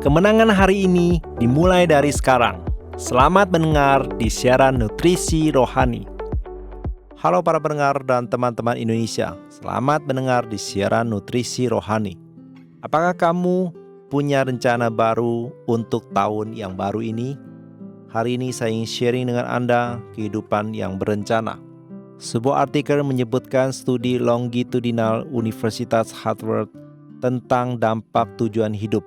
Kemenangan hari ini dimulai dari sekarang. Selamat mendengar di siaran Nutrisi Rohani. Halo para pendengar dan teman-teman Indonesia. Selamat mendengar di siaran Nutrisi Rohani. Apakah kamu punya rencana baru untuk tahun yang baru ini? Hari ini saya ingin sharing dengan Anda kehidupan yang berencana. Sebuah artikel menyebutkan studi longitudinal Universitas Harvard tentang dampak tujuan hidup.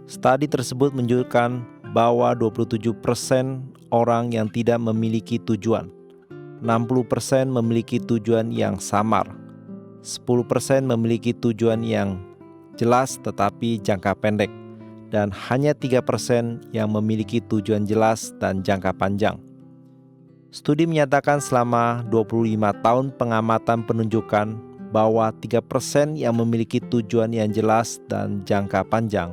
Studi tersebut menunjukkan bahwa 27% orang yang tidak memiliki tujuan, 60% memiliki tujuan yang samar, 10% memiliki tujuan yang jelas tetapi jangka pendek, dan hanya 3% yang memiliki tujuan jelas dan jangka panjang. Studi menyatakan selama 25 tahun pengamatan menunjukkan bahwa 3% yang memiliki tujuan yang jelas dan jangka panjang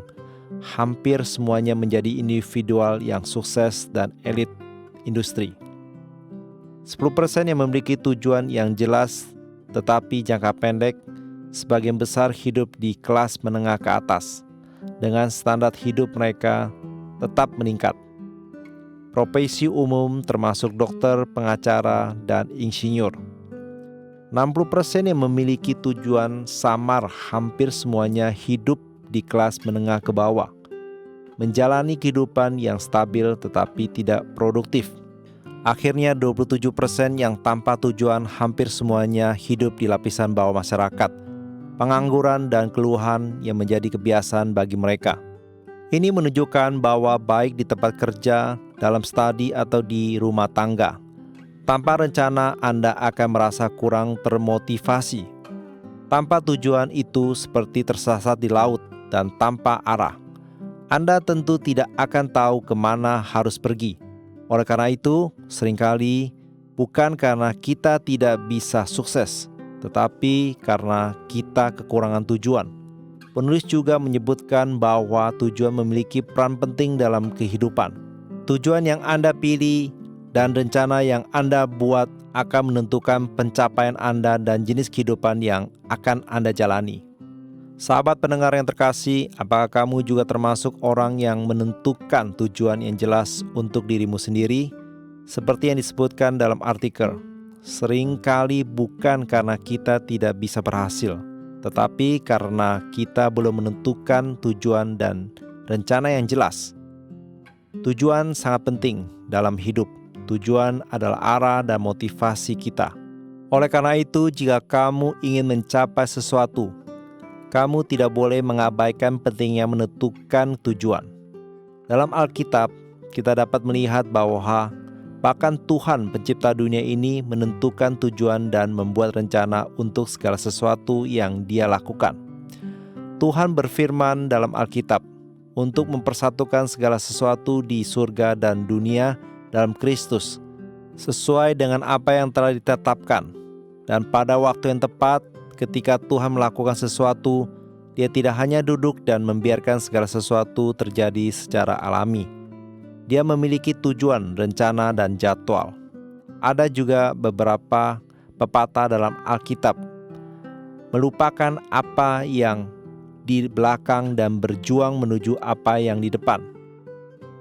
hampir semuanya menjadi individual yang sukses dan elit industri. 10% yang memiliki tujuan yang jelas tetapi jangka pendek, sebagian besar hidup di kelas menengah ke atas, dengan standar hidup mereka tetap meningkat. Profesi umum termasuk dokter, pengacara, dan insinyur. 60% yang memiliki tujuan samar hampir semuanya hidup di kelas menengah ke bawah, menjalani kehidupan yang stabil tetapi tidak produktif. Akhirnya 27% yang tanpa tujuan hampir semuanya hidup di lapisan bawah masyarakat, pengangguran dan keluhan yang menjadi kebiasaan bagi mereka. Ini menunjukkan bahwa baik di tempat kerja, dalam studi atau di rumah tangga, tanpa rencana Anda akan merasa kurang termotivasi. Tanpa tujuan itu seperti tersesat di laut dan tanpa arah. Anda tentu tidak akan tahu kemana harus pergi. Oleh karena itu, seringkali bukan karena kita tidak bisa sukses, tetapi karena kita kekurangan tujuan. Penulis juga menyebutkan bahwa tujuan memiliki peran penting dalam kehidupan. Tujuan yang Anda pilih dan rencana yang Anda buat akan menentukan pencapaian Anda dan jenis kehidupan yang akan Anda jalani. Sahabat pendengar yang terkasih, apakah kamu juga termasuk orang yang menentukan tujuan yang jelas untuk dirimu sendiri? Seperti yang disebutkan dalam artikel, seringkali bukan karena kita tidak bisa berhasil, tetapi karena kita belum menentukan tujuan dan rencana yang jelas. Tujuan sangat penting dalam hidup. Tujuan adalah arah dan motivasi kita. Oleh karena itu, jika kamu ingin mencapai sesuatu, kamu tidak boleh mengabaikan pentingnya menentukan tujuan. Dalam Alkitab, kita dapat melihat bahwa bahkan Tuhan pencipta dunia ini menentukan tujuan dan membuat rencana untuk segala sesuatu yang Dia lakukan. Tuhan berfirman dalam Alkitab untuk mempersatukan segala sesuatu di surga dan dunia dalam Kristus, sesuai dengan apa yang telah ditetapkan. Dan pada waktu yang tepat, ketika Tuhan melakukan sesuatu, Dia tidak hanya duduk dan membiarkan segala sesuatu terjadi secara alami. Dia memiliki tujuan, rencana, dan jadwal. Ada juga beberapa pepatah dalam Alkitab, melupakan apa yang di belakang dan berjuang menuju apa yang di depan.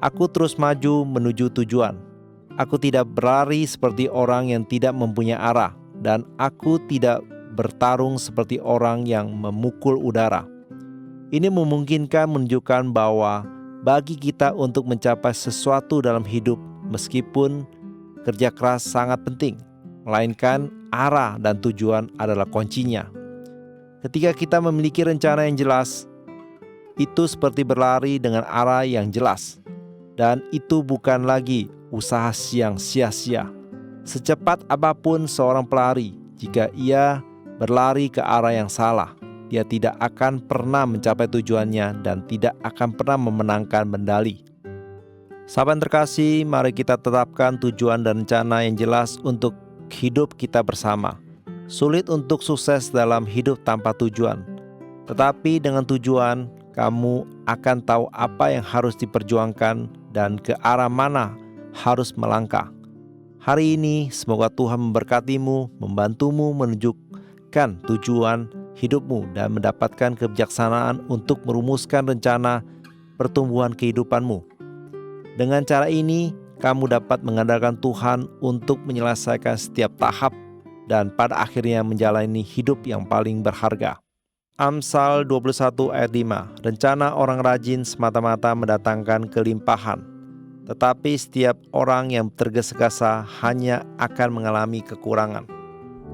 Aku terus maju menuju tujuan. Aku tidak berlari seperti orang yang tidak mempunyai arah, dan aku tidak bertarung seperti orang yang memukul udara. Ini memungkinkan menunjukkan bahwa bagi kita untuk mencapai sesuatu dalam hidup, meskipun kerja keras sangat penting, melainkan arah dan tujuan adalah kuncinya. Ketika kita memiliki rencana yang jelas, itu seperti berlari dengan arah yang jelas, dan itu bukan lagi usaha yang sia-sia. Secepat apapun seorang pelari, jika ia berlari ke arah yang salah, dia tidak akan pernah mencapai tujuannya dan tidak akan pernah memenangkan medali. Sahabat terkasih, mari kita tetapkan tujuan dan rencana yang jelas untuk hidup kita bersama. Sulit untuk sukses dalam hidup tanpa tujuan, tetapi dengan tujuan, kamu akan tahu apa yang harus diperjuangkan dan ke arah mana harus melangkah. Hari ini, semoga Tuhan memberkatimu, membantumu menunjukkan tujuan hidupmu dan mendapatkan kebijaksanaan untuk merumuskan rencana pertumbuhan kehidupanmu. Dengan cara ini, kamu dapat mengandalkan Tuhan untuk menyelesaikan setiap tahap dan pada akhirnya menjalani hidup yang paling berharga. Amsal 21 ayat 5, rencana orang rajin semata-mata mendatangkan kelimpahan, tetapi setiap orang yang tergesa-gesa hanya akan mengalami kekurangan.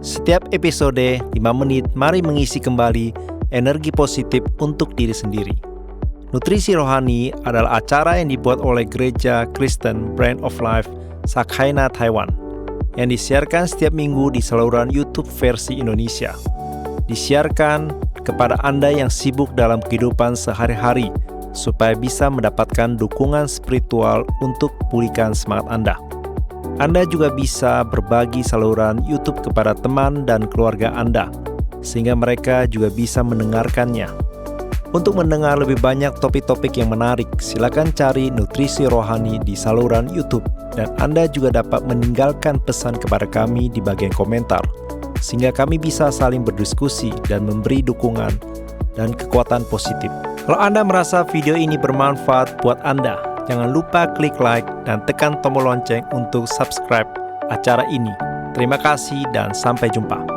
Setiap episode 5 menit, mari mengisi kembali energi positif untuk diri sendiri. Nutrisi Rohani adalah acara yang dibuat oleh Gereja Kristen Brand of Life Sakhaina Taiwan yang disiarkan setiap minggu di saluran YouTube versi Indonesia. Disiarkan kepada Anda yang sibuk dalam kehidupan sehari-hari supaya bisa mendapatkan dukungan spiritual untuk pulihkan semangat Anda. Anda juga bisa berbagi saluran YouTube kepada teman dan keluarga Anda sehingga mereka juga bisa mendengarkannya. Untuk mendengar lebih banyak topik-topik yang menarik, silakan cari Nutrisi Rohani di saluran YouTube dan Anda juga dapat meninggalkan pesan kepada kami di bagian komentar sehingga kami bisa saling berdiskusi dan memberi dukungan dan kekuatan positif. Kalau Anda merasa video ini bermanfaat buat Anda, jangan lupa klik like dan tekan tombol lonceng untuk subscribe acara ini. Terima kasih dan sampai jumpa.